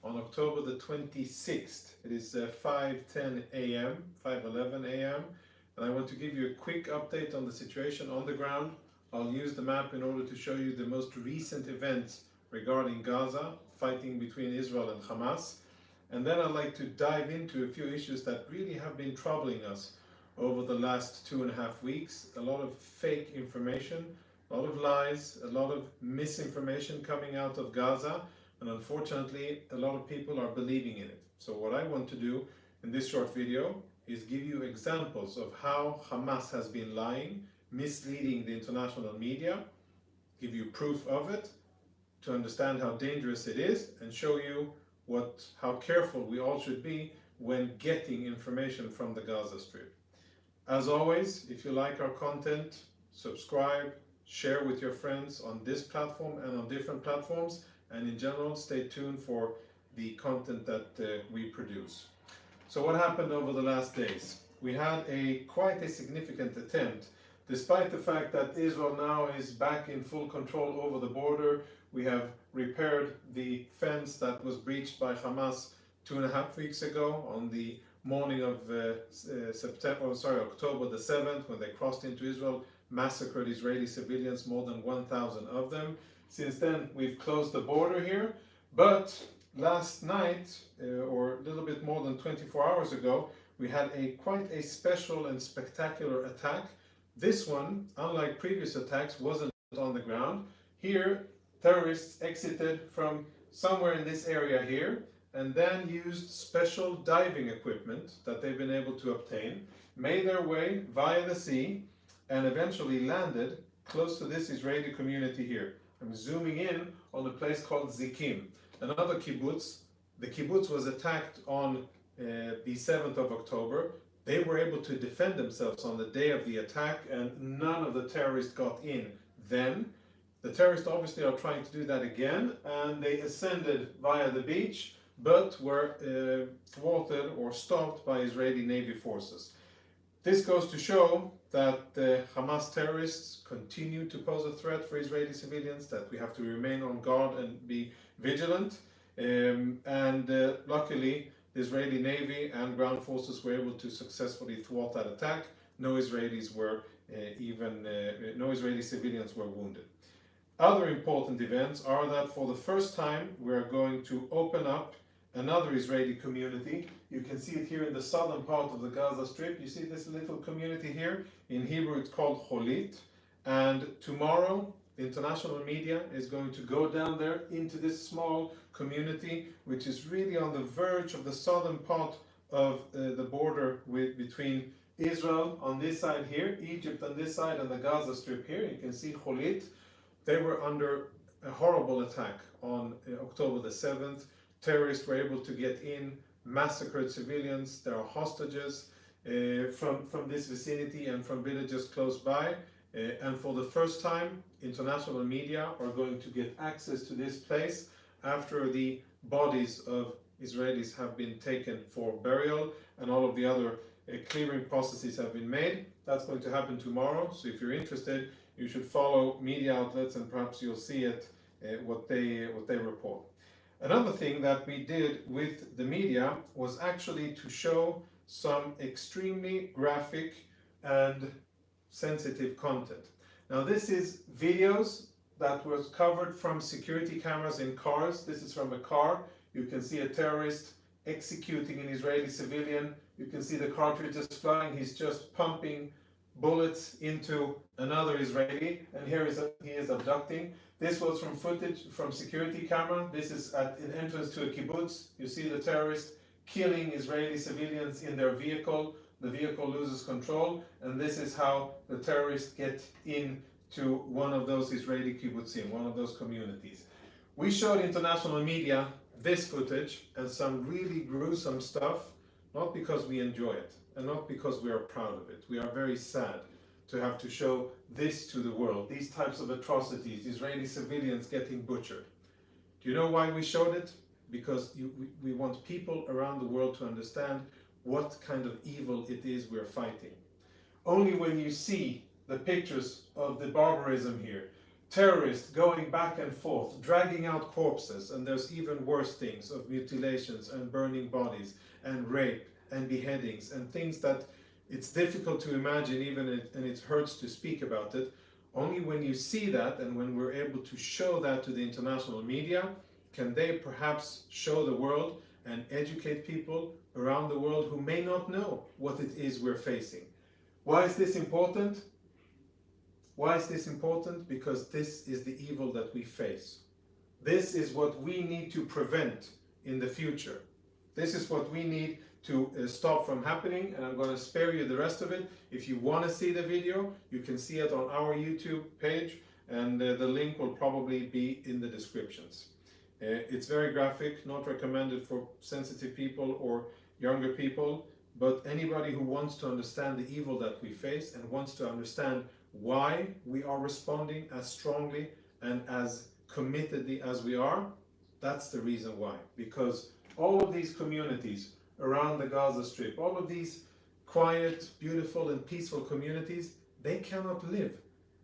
on October the 26th. It is 5:10 a.m., 5:11 a.m. And I want to give you a quick update on the situation on the ground. I'll use the map in order to show you the most recent events regarding Gaza, fighting between Israel and Hamas. And then I'd like to dive into a few issues that really have been troubling us over the last 2.5 weeks. A lot of fake information, a lot of lies, a lot of misinformation coming out of Gaza, and unfortunately a lot of people are believing in it. So what I want to do in this short video is give you examples of how Hamas has been lying, misleading the international media, give you proof of it to understand how dangerous it is, and show you how careful we all should be when getting information from the Gaza Strip. As always, if you like our content, subscribe, share with your friends on this platform and on different platforms, and in general, stay tuned for the content that we produce. So what happened over the last days? We had quite a significant attempt, despite the fact that Israel now is back in full control over the border. We have repaired the fence that was breached by Hamas 2.5 weeks ago on the morning of October the 7th, when they crossed into Israel, massacred Israeli civilians, more than 1,000 of them. Since then, we've closed the border here, but last night, or a little bit more than 24 hours ago, we had quite a special and spectacular attack. This one, unlike previous attacks, wasn't on the ground. Here, terrorists exited from somewhere in this area here, and then used special diving equipment that they've been able to obtain, made their way via the sea, and eventually landed close to this Israeli community here. I'm zooming in on a place called Zikim, another kibbutz. The kibbutz was attacked on the 7th of October. They were able to defend themselves on the day of the attack, and none of the terrorists got in then. The terrorists obviously are trying to do that again, and they ascended via the beach, but were thwarted or stopped by Israeli Navy forces. This goes to show that Hamas terrorists continue to pose a threat for Israeli civilians, that we have to remain on guard and be vigilant. Luckily, the Israeli Navy and ground forces were able to successfully thwart that attack. No Israeli civilians were wounded. Other important events are that for the first time we are going to open up another Israeli community. You can see it here in the southern part of the Gaza Strip. You see this little community here? In Hebrew it's called Cholit. And tomorrow the international media is going to go down there into this small community, which is really on the verge of the southern part of the border between Israel on this side here, Egypt on this side, and the Gaza Strip here. You can see Cholit. They were under a horrible attack on October the 7th. Terrorists were able to get in, massacred civilians. There are hostages from this vicinity and from villages close by. And for the first time, international media are going to get access to this place after the bodies of Israelis have been taken for burial and all of the other clearing processes have been made. That's going to happen tomorrow. So if you're interested, you should follow media outlets and perhaps you'll see it, what they report. Another thing that we did with the media was actually to show some extremely graphic and sensitive content. Now this is videos that was covered from security cameras in cars. This is from a car. You can see a terrorist executing an Israeli civilian. You can see the cartridges flying. He's just pumping bullets into another Israeli, and here he is abducting. This was from footage from security camera. This is at an entrance to a kibbutz. You see the terrorist killing Israeli civilians in their vehicle. The vehicle loses control, and this is how the terrorists get into one of those Israeli kibbutzim, one of those communities. We showed international media this footage and some really gruesome stuff, not because we enjoy it and not because we are proud of it. We are very sad to have to show this to the world, these types of atrocities, Israeli civilians getting butchered. Do you know why we showed it? Because we want people around the world to understand what kind of evil it is we're fighting. Only when you see the pictures of the barbarism here, terrorists going back and forth, dragging out corpses, and there's even worse things of mutilations and burning bodies and rape and beheadings and things that it's difficult to imagine even, and it hurts to speak about it. Only when you see that and when we're able to show that to the international media, can they perhaps show the world and educate people around the world who may not know what it is we're facing. Why is this important? Why is this important? Because this is the evil that we face. This is what we need to prevent in the future. This is what we need to stop from happening, and I'm going to spare you the rest of it. If you want to see the video, you can see it on our YouTube page, and the link will probably be in the descriptions. It's very graphic, not recommended for sensitive people or younger people, but anybody who wants to understand the evil that we face and wants to understand why we are responding as strongly and as committedly as we are, that's the reason why. Because all of these communities around the Gaza Strip, all of these quiet, beautiful and peaceful communities, they cannot live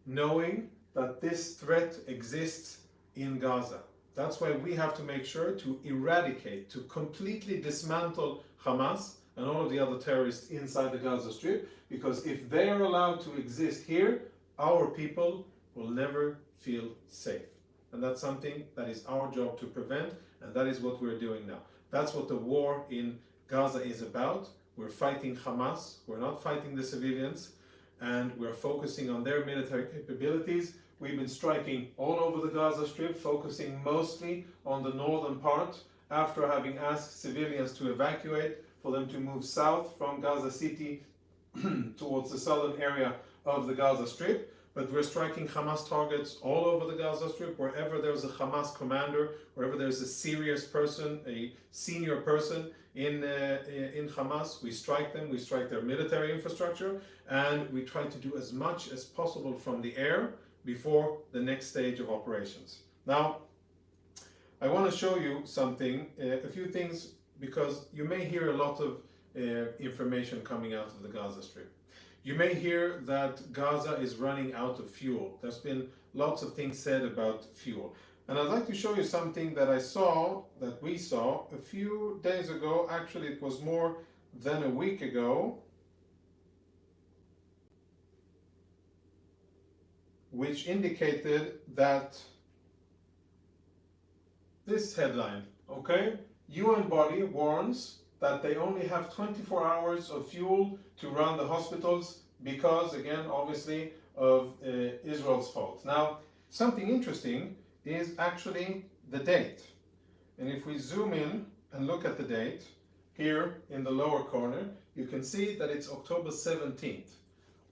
knowing that this threat exists in Gaza. That's why we have to make sure to eradicate, to completely dismantle Hamas and all of the other terrorists inside the Gaza Strip, because if they are allowed to exist here, our people will never feel safe. And that's something that is our job to prevent, and that is what we're doing now. That's what the war in Gaza is about. We're fighting Hamas, we're not fighting the civilians, and we're focusing on their military capabilities. We've been striking all over the Gaza Strip, focusing mostly on the northern part, after having asked civilians to evacuate, for them to move south from Gaza City towards the southern area of the Gaza Strip. But we're striking Hamas targets all over the Gaza Strip, wherever there's a Hamas commander, wherever there's a serious person, a senior person in Hamas, we strike them, we strike their military infrastructure, and we try to do as much as possible from the air before the next stage of operations. Now, I want to show you something, a few things, because you may hear a lot of information coming out of the Gaza Strip. You may hear that Gaza is running out of fuel. There's been lots of things said about fuel. And I'd like to show you something that we saw a few days ago. Actually, it was more than a week ago, which indicated that this headline, okay? UN body warns that they only have 24 hours of fuel to run the hospitals because, again, obviously, of Israel's fault. Now, something interesting is actually the date. And if we zoom in and look at the date, here in the lower corner, you can see that it's October 17th.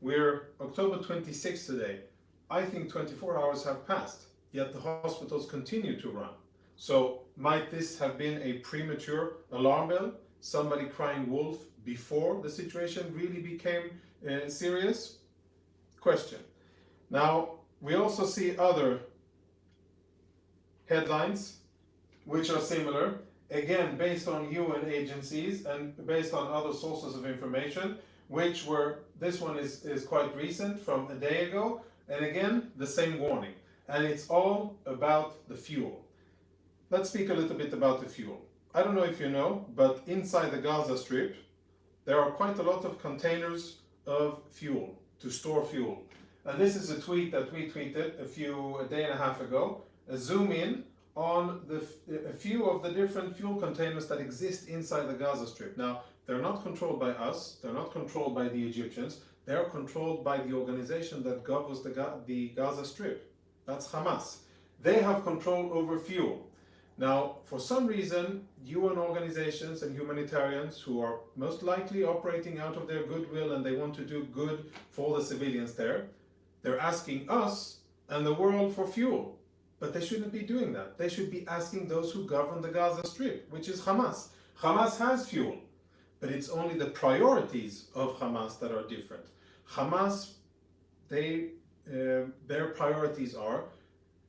We're October 26th today. I think 24 hours have passed, yet the hospitals continue to run. So might this have been a premature alarm bell? Somebody crying wolf before the situation really became serious? Question. Now, we also see other headlines which are similar, again based on UN agencies and based on other sources of information, which were, this one is quite recent, from a day ago, and again the same warning, and it's all about the fuel. Let's speak a little bit about the fuel. I don't know if you know, but inside the Gaza Strip there are quite a lot of containers of fuel, to store fuel. And this is a tweet that we tweeted a day and a half ago. A zoom in on a few of the different fuel containers that exist inside the Gaza Strip. Now, they're not controlled by us, they're not controlled by the Egyptians, they're controlled by the organization that governs the Gaza Strip. That's Hamas. They have control over fuel. Now, for some reason, UN organizations and humanitarians who are most likely operating out of their goodwill and they want to do good for the civilians there, they're asking us and the world for fuel. But they shouldn't be doing that. They should be asking those who govern the Gaza Strip, which is Hamas. Hamas has fuel, but it's only the priorities of Hamas that are different. Hamas, their priorities are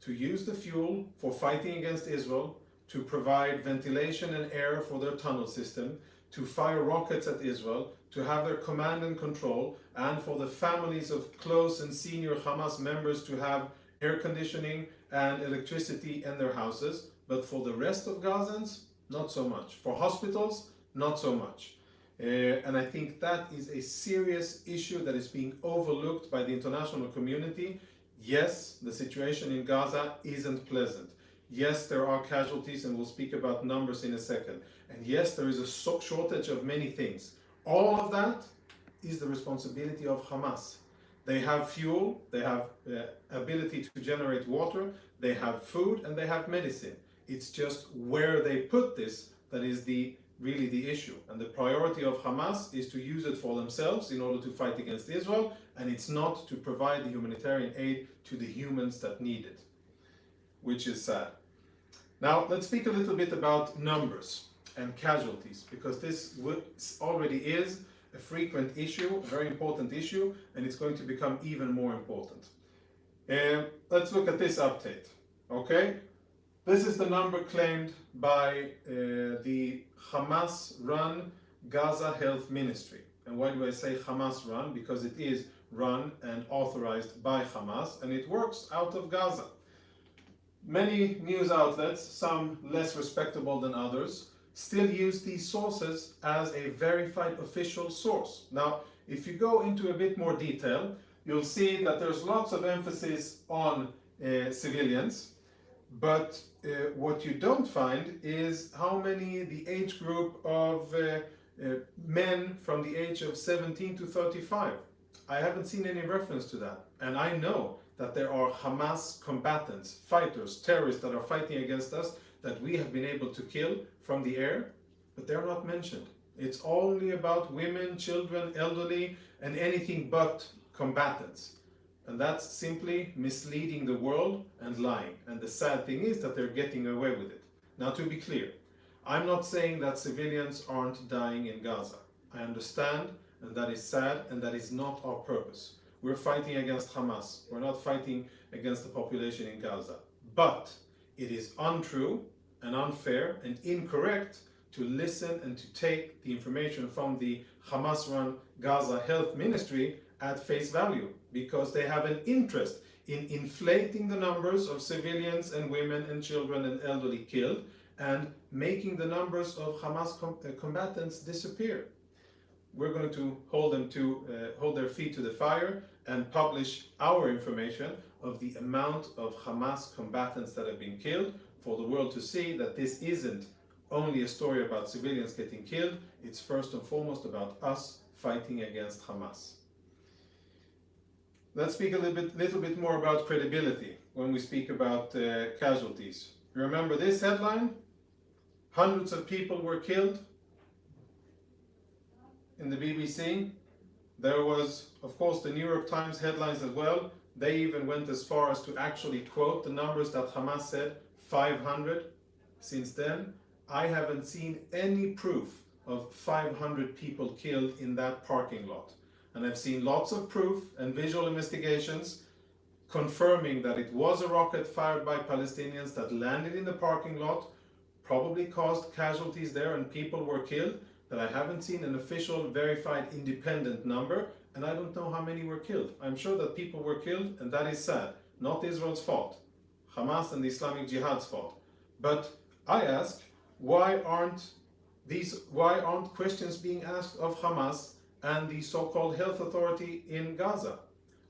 to use the fuel for fighting against Israel, to provide ventilation and air for their tunnel system, to fire rockets at Israel, to have their command and control, and for the families of close and senior Hamas members to have air conditioning and electricity in their houses, but for the rest of Gazans, not so much. For hospitals, not so much. And I think that is a serious issue that is being overlooked by the international community. Yes, the situation in Gaza isn't pleasant. Yes, there are casualties, and we'll speak about numbers in a second. And yes, there is a shortage of many things. All of that is the responsibility of Hamas. They have fuel, they have ability to generate water, they have food, and they have medicine. It's just where they put this that is really the issue. And the priority of Hamas is to use it for themselves in order to fight against Israel, and it's not to provide the humanitarian aid to the humans that need it, which is sad. Now, let's speak a little bit about numbers and casualties, because this already is a frequent issue, a very important issue, and it's going to become even more important. Let's look at this update, okay? This is the number claimed by the Hamas-run Gaza Health Ministry. And why do I say Hamas-run? Because it is run and authorized by Hamas, and it works out of Gaza. Many news outlets, some less respectable than others, still use these sources as a verified official source. Now, if you go into a bit more detail, you'll see that there's lots of emphasis on civilians, but what you don't find is how many the age group of men from the age of 17 to 35. I haven't seen any reference to that. And I know that there are Hamas combatants, fighters, terrorists that are fighting against us that we have been able to kill from the air, but they're not mentioned. It's only about women, children, elderly, and anything but combatants. And that's simply misleading the world and lying. And the sad thing is that they're getting away with it. Now, to be clear, I'm not saying that civilians aren't dying in Gaza. I understand, and that is sad, and that is not our purpose. We're fighting against Hamas. We're not fighting against the population in Gaza. But it is untrue and unfair and incorrect to listen and to take the information from the Hamas-run Gaza Health Ministry at face value, because they have an interest in inflating the numbers of civilians and women and children and elderly killed and making the numbers of Hamas combatants disappear. We're going to hold their feet to the fire and publish our information of the amount of Hamas combatants that have been killed for the world to see that this isn't only a story about civilians getting killed, it's first and foremost about us fighting against Hamas. Let's speak a little bit more about credibility when we speak about casualties. You remember this headline? Hundreds of people were killed in the BBC. There was, of course, the New York Times headlines as well. They even went as far as to actually quote the numbers that Hamas said, 500. Since then, I haven't seen any proof of 500 people killed in that parking lot. And I've seen lots of proof and visual investigations confirming that it was a rocket fired by Palestinians that landed in the parking lot, probably caused casualties there and people were killed, but I haven't seen an official, verified, independent number, and I don't know how many were killed. I'm sure that people were killed, and that is sad. Not Israel's fault. Hamas and the Islamic Jihad's fault. But I ask, why aren't questions being asked of Hamas and the so-called health authority in Gaza?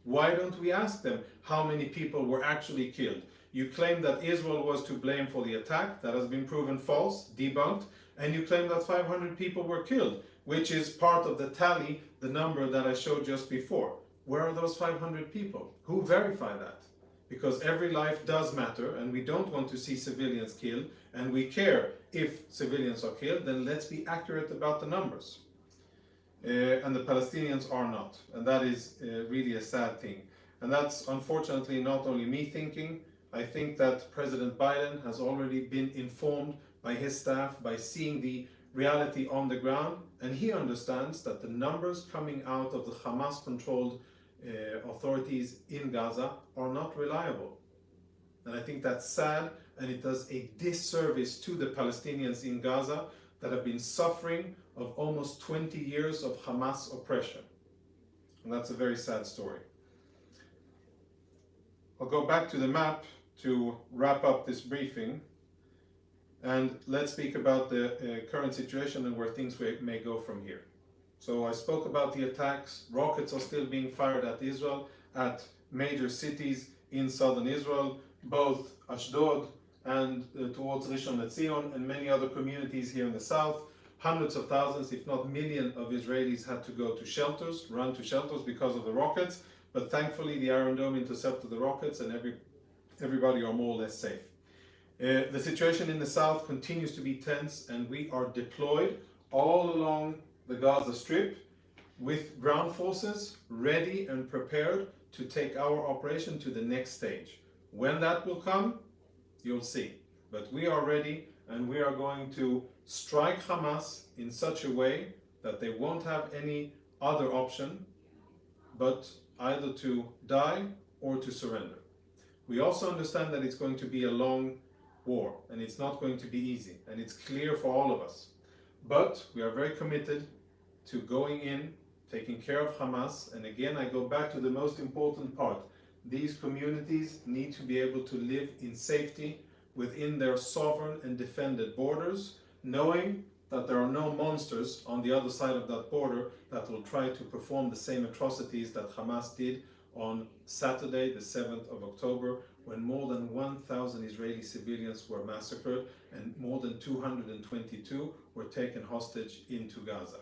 Why don't we ask them how many people were actually killed? You claim that Israel was to blame for the attack. That has been proven false, debunked. And you claim that 500 people were killed, which is part of the tally, the number that I showed just before. Where are those 500 people? Who verified that? Because every life does matter, and we don't want to see civilians killed, and we care if civilians are killed, then let's be accurate about the numbers. And the Palestinians are not, and that is really a sad thing. And that's unfortunately not only me thinking. I think that President Biden has already been informed by his staff, by seeing the reality on the ground, and he understands that the numbers coming out of the Hamas-controlled authorities in Gaza are not reliable. And I think that's sad, and it does a disservice to the Palestinians in Gaza that have been suffering of almost 20 years of Hamas oppression. And that's a very sad story. I'll go back to the map to wrap up this briefing, and let's speak about the current situation and where things may go from here. So I spoke about the attacks. Rockets are still being fired at Israel, at major cities in southern Israel, both Ashdod and towards Rishon LeZion and many other communities here in the south. Hundreds of thousands, if not millions, of Israelis had to go to shelters, run to shelters because of the rockets. But thankfully, the Iron Dome intercepted the rockets, and everybody are more or less safe. The situation in the south continues to be tense, and we are deployed all along the Gaza Strip with ground forces ready and prepared to take our operation to the next stage. When that will come, you'll see. But we are ready, and we are going to strike Hamas in such a way that they won't have any other option but either to die or to surrender. We also understand that it's going to be a long war, and it's not going to be easy, and it's clear for all of us. But we are very committed to going in, taking care of Hamas, and again I go back to the most important part. These communities need to be able to live in safety within their sovereign and defended borders, knowing that there are no monsters on the other side of that border that will try to perform the same atrocities that Hamas did on Saturday, the 7th of October, when more than 1,000 Israeli civilians were massacred and more than 222 were taken hostage into Gaza.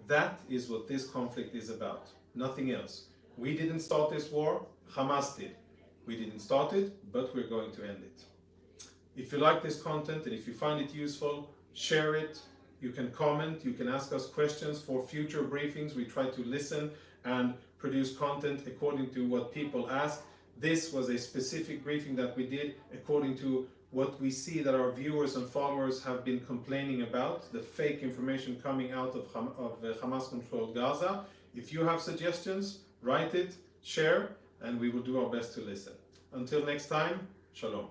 That is what this conflict is about, nothing else. We didn't start this war, Hamas did. We didn't start it, but we're going to end it. If you like this content and if you find it useful, share it. You can comment, you can ask us questions for future briefings. We try to listen and produce content according to what people ask. This was a specific briefing that we did according to what we see that our viewers and followers have been complaining about, the fake information coming out of Hamas-controlled Gaza. If you have suggestions, write it, share, and we will do our best to listen. Until next time, Shalom.